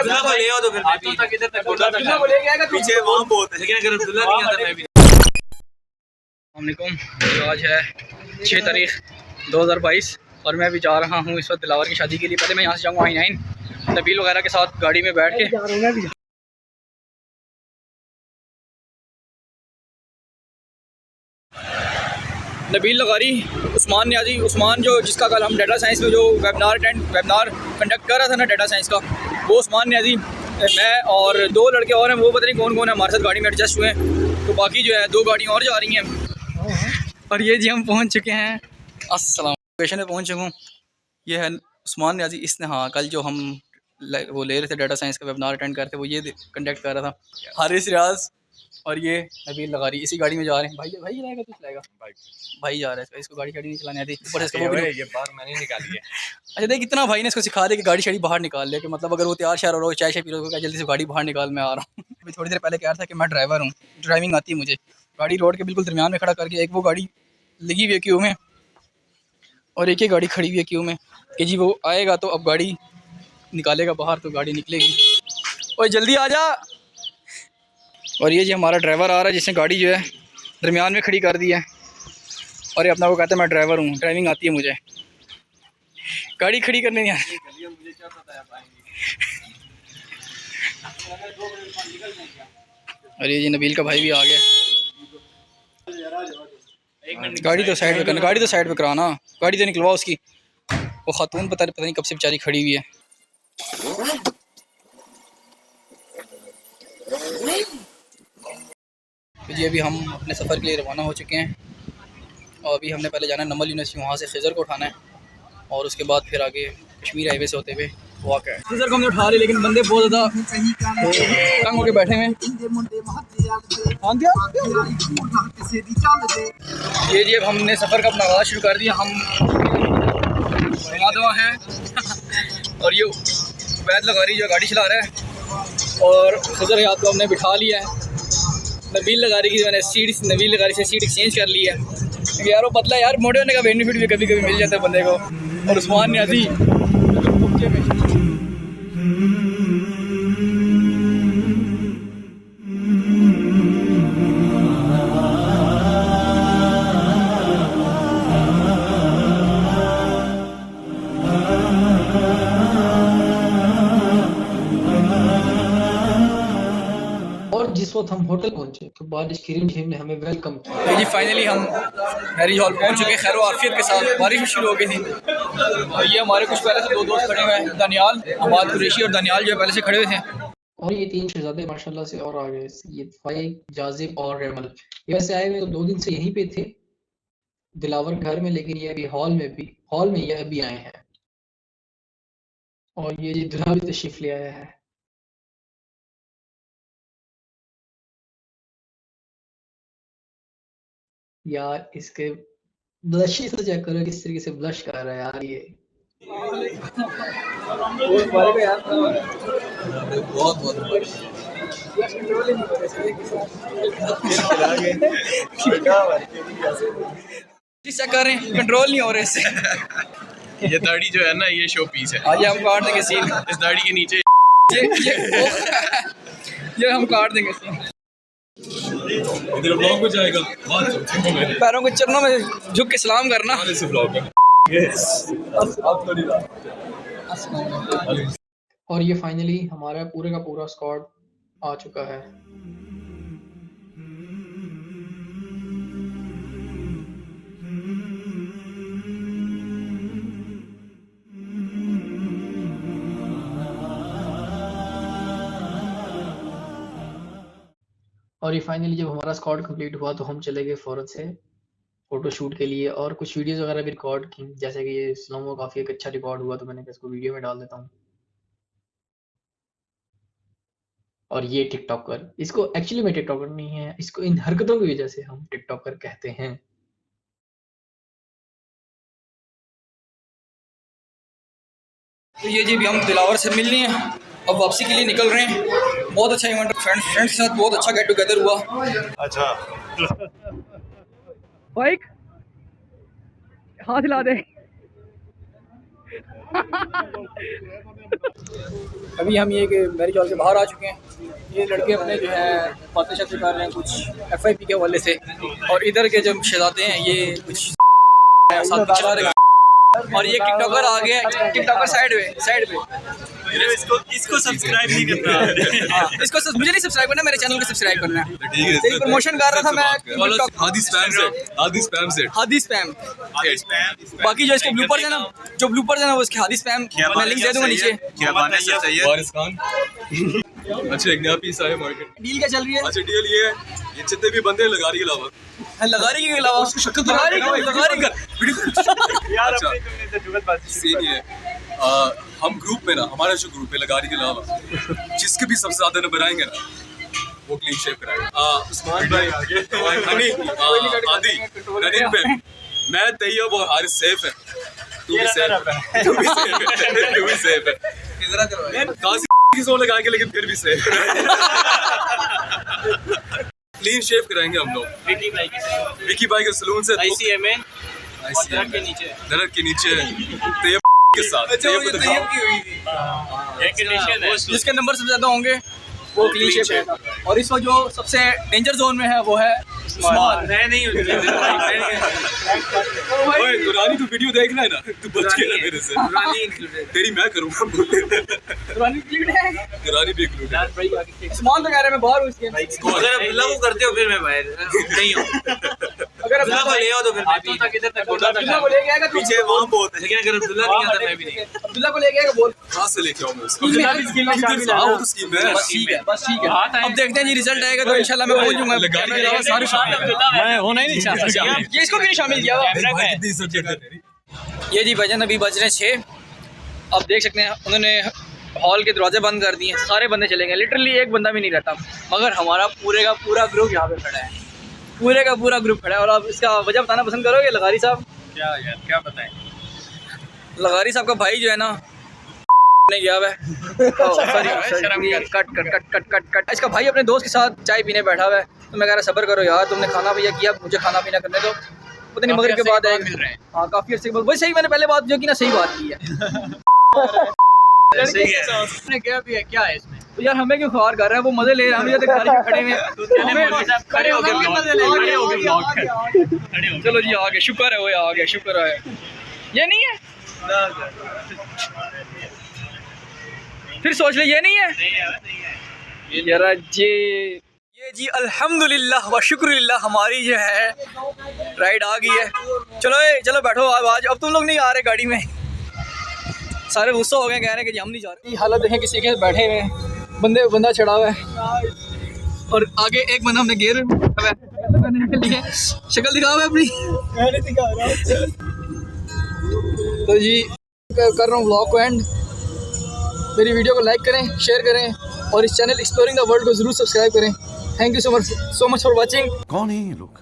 अब्दुल्ला को ले आओ तो फिर मैं भी तक इधर तक अब्दुल्ला को लेके आएगा पीछे वहां बहुत है, लेकिन अगर अब्दुल्ला नहीं आता मैं भी। अस्सलामुअलैकुम, आज है 6 तारीख 2022 और मैं भी जा रहा हूँ इस वक्त दिलावर की शादी के लिए। पहले मैं यहाँ से जाऊँगा I9 नबील वगैरह के साथ गाड़ी में बैठ के। नबील लगारी, उस्मान न्याजी, उस्मान जो जिसका कल हम डाटा साइंस में जो वेबिनार कंडक्ट कर रहा था ना डाटा साइंस का, वो उस्मान न्याजी, मैं और 2 लड़के और हैं, वो पता नहीं कौन कौन है हमारे साथ गाड़ी में एडजस्ट हुए हैं। तो बाकी जो है 2 गाड़ियाँ और जा रही हैं। और ये जी हम पहुँच चुके हैं, अस्सलाम लोकेशन में पहुँच चुका हूँ। ये है उस्मान न्याजी, इसने हाँ कल जो हम वो ले रहे थे डाटा साइंस का वेबिनार अटेंड करते, वो ये कंडक्ट कर रहा था। हारिस रियाज और ये नबील लगारी इसी गाड़ी में जा रहे हैं। भाई चलाएगा तो चलाएगा, भाई जा रहा है, इसको गाड़ी शाड़ी नहीं चलाने आती। ऊपर इसका वो भी ये बाहर मैंने निकाली है। अच्छा देख कितना भाई ने इसको सिखा दे कि गाड़ी शाड़ी बाहर निकाल ले, कि मतलब अगर वो तैयार शार हो रहा हो, चाय शाय पी रहा हो, जल्दी से गाड़ी बाहर निकाल, मैं आ रहा हूँ। अभी थोड़ी देर पहले कह रहा था कि मैं ड्राइवर हूँ, ड्राइविंग आती है मुझे। गाड़ी रोड के बिल्कुल दरमियान में खड़ा करके, एक वो गाड़ी लगी हुई है क्यू में और एक ही गाड़ी खड़ी हुई है क्यू में कि जी वो आएगा तो अब गाड़ी निकालेगा बाहर तो गाड़ी निकलेगी। ओए जल्दी आ जा। और ये जी हमारा ड्राइवर आ रहा है जिसने गाड़ी जो है दरमियान में खड़ी कर दी है और ये अपना वो कहता है मैं ड्राइवर हूँ, ड्राइविंग आती है मुझे, गाड़ी खड़ी करने नहीं आती। और ये जी नबील का भाई भी आ गया। गाड़ी तो साइड पे करना, गाड़ी तो साइड पे कराना, गाड़ी तो निकलवा उसकी। वो खातून पता नहीं कब से बेचारी खड़ी हुई है। तो जी अभी हम अपने सफ़र के लिए रवाना हो चुके हैं और अभी हमने पहले जाना है नमल यूनिवर्सिटी, वहाँ से खिज़र को उठाना है और उसके बाद फिर आगे कश्मीर हाईवे से होते हुए वाक़ है। खिज़र को हमने उठा लिया लेकिन बंदे बहुत ज़्यादा तंग होकर बैठे हैं। ये जी अब हमने सफ़र का अपना आगाज़ शुरू कर दिया। हम दवा हैं और ये वैद लगारी जो गाड़ी चला रहा है और खिज़र याद को हमने बिठा लिया है। नबील लगारी की मैंने नबील लगारी से सीट एक्सचेंज कर ली है क्योंकि यार वो पतला यार, मोटे होने का बेनिफिट भी कभी कभी मिल जाता है बंदे को। और उस्मान न्याजी जिस वक्त हम होटल पहुंचे तो बारिश की रिमझिम ने हमें वेलकम किया। जी फाइनली हम मैरिज हॉल पहुंच चुके हैं खैर आफियत के साथ। बारिश शुरू हो गई थी और ये हमारे कुछ पहले से 2 दोस्त खड़े हुए हैं, दानियाल, अमाद कुरैशी और दानियाल जो है पहले से खड़े हुए थे। और ये 3 शहजादे माशाल्लाह से और आ गए, ये फाइक, जाजिब और रेमल। ये वैसे आए हुए तो 2 दिन से यहीं पे थे दिलावर घर में, लेकिन ये अभी हॉल में ये अभी आए हैं। और ये जी दूल्हा भी तशरीफ ले आया है। यार इसके ब्लश से चेक करो किस तरीके से ब्लश कर रहा है यार ये। चेक कर रहे हैं, कंट्रोल नहीं हो रहे इससे। ये दाढ़ी जो है ना ये शो पीस है। आज हम काट देंगे सीन इस दाढ़ी के नीचे ये हम काट देंगे सीन। इधर ब्लॉग में जाएगा, पैरों को चरणों में झुक के सलाम करना। इस ब्लॉग में और ये फाइनली हमारा पूरे का पूरा स्क्वाड आ चुका है। और ये फाइनली जब हमारा स्क्वाड कंप्लीट हुआ तो हम चले गए फ़ौरन से फ़ोटो शूट के लिए और कुछ वीडियोस वगैरह भी रिकॉर्ड की, जैसे कि ये स्लोमो काफ़ी एक अच्छा रिकॉर्ड हुआ तो मैंने कहा इसको वीडियो में डाल देता हूँ। और ये टिकटॉकर, इसको एक्चुअली में टिकटॉकर नहीं है, इसको इन हरकतों की वजह से हम टिकटॉकर कहते हैं। तो ये जी भी हम दिलावर से मिल रहे हैं, अब वापसी के लिए निकल रहे हैं। बहुत अच्छा इवेंट, फ्रेंड्स के साथ बहुत अच्छा गेट टुगेदर हुआ। अच्छा बाइक हाथ हिला दे। अभी हम ये कि मैरिज हॉल से बाहर आ चुके हैं। ये लड़के अपने जो है बातें शातें कर रहे हैं कुछ FIP के हवाले से, और इधर के जो शहजादे हैं ये कुछ साथ चला रहे हैं। और ये टिकटॉकर आ गया, टिकटॉकर साइड पे इसको सब्सक्राइब नहीं करना। इसको मुझे नहीं सब्सक्राइब करना, मेरे चैनल को सब्सक्राइब करना है। ठीक है, तेरी प्रमोशन कर रहा था मैं। हादी स्पैम से हादी स्पैम। बाकी जो इसके ब्लूपर्स है ना, वो इसके हादी स्पैम, मैं लिंक दे दूंगा नीचे। वारिस खान। अच्छा, एक नया पीस आया मार्केट। डील क्या चल रही है? अच्छा, डील ये है, ये जितने भी बंदे हैं लगारी के अलावा, लगारी के अलावा उसकी शक्ल लगारी अच्छा सीन ये है, हम ग्रुप में ना, हमारा जो ग्रुप है लगारी के अलावा, जिसके भी सबसे ज्यादा नंबर आएंगे ना वो क्लीन शेव कराएंगे। उस्मान भाई आगे, आदि रनिंग पे मैं, तैयब और हारिस सेफ है। तू भी सेफ है। काशी की जोर लगा के, लेकिन फिर भी सेफ है। क्लीन शेव कराएंगे हम लोग विकी भाई के सलून से, ICMA दरख्त के नीचे तैयब के साथ। तैयब को दिखाओ। जिसके नंबर सबसे ज्यादा होंगे वो क्लीन शेव है। और इस वक्त जो सबसे डेंजर जोन में है वो है उस्मान। ओए दुरानी, तू वीडियो देखना है ना, तू बच गया ना मेरे से। तेरी मैं करूंगा। दुरानी include है। दुरानी भी include है। उस्मान तो कह रहे हैं मैं बाहर हूँ इसके। अगर अब्दुल्ला को करते हो फिर मैं बाहर नहीं हूँ। अगर अब्दुल्ला को ले आओ तो फिर मैं भी अब्दुल्ला को लेके आएगा तो पीछे वहाँ बहुत है। लेकिन अगर अब्दुल्ला नहीं आता मैं भी नहीं। अब्दुल्ला को लेके आएगा बोल। कहाँ से लेके आऊँ मैं उसको? स्कीम में शामिल है। हाँ, वो तो स्कीम है। बस ठीक है। अब देखते हैं जी, रिजल्ट आएगा तो इंशाल्लाह मैं पहुंच जाऊंगा। लगारी के अलावा सारे शामिल हैं। मैं होना ही नहीं चाहता। ये इसको क्यों नहीं शामिल किया हुआ? भाई कितनी इज्जत है तेरी। ये जी भजन अभी बज रहे हैं 6। अब देख सकते हैं उन्होंने हॉल के दरवाजे बंद कर दिए हैं, सारे बंदे चले गए, लिटरली एक बंदा भी नहीं रहता। मगर हमारा पूरे का पूरा ग्रुप यहाँ पे खड़ा है, पूरे का पूरा ग्रुप खड़ा है। और आप इसका वजह बताना पसंद करोगे? लगारी साहब क्या यार, क्या बताएं? लगारी साहब का भाई जो है ना ने गया हुआ है। कट। इसका भाई अपने दोस्त के साथ चाय पीने बैठा हुआ है। तो मैं कह रहा सब्र करो यार, तुमने खाना भैया किया, मुझे खाना पीना करने दो। पता नहीं मगर के बाद है। हाँ, काफ़ी अर्से के बाद। वही सही, मैंने पहले बात जो की ना सही बात की है। सही है। इसने क्या भी है, क्या है इसमें? तो यार हमें क्यों ख्वार कर रहे हैं? वो मजे ले रहे हैं, हम इधर गाड़ी में खड़े हैं। खड़े हो गए मजे ले, खड़े हो गए। चलो जी, आ गए, शुक्र है वो आ गया, शुक्र है। ये नहीं है, फिर सोच ले ये नहीं है यार। ये जी अल्हम्दुलिल्लाह व शुक्रिल्लाह हमारी जो है राइड आ गई है। चलो बैठो आज। अब तुम लोग नहीं आ रहे गाड़ी में, सारे गुस्सा हो गए, कह रहे हैं कि जी हम नहीं जा रहे। हालत देखें, किसी के बैठे हुए हैं, बंदा चढ़ा हुआ है और आगे एक बंदा हमने गेयर के लिए शक्ल दिखा हुआ है अपनी। तो जी कर रहा हूँ व्लॉग को एंड। मेरी वीडियो को लाइक करें, शेयर करें और इस चैनल एक्सप्लोरिंग द वर्ल्ड को जरूर सब्सक्राइब करें। Thank you so much for watching. कौन है ये लोग?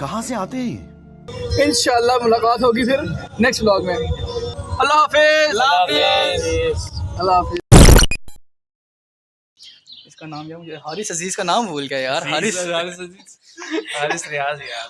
कहाँ से आते हैं ये? इंशाल्लाह मुलाकात होगी फिर नेक्स्ट व्लॉग में। अल्लाह हाफिज। अल्लाह हाफिज। इसका नाम क्या, मुझे हारिस अजीज का नाम भूल गया यार। हारिस रियाज यार।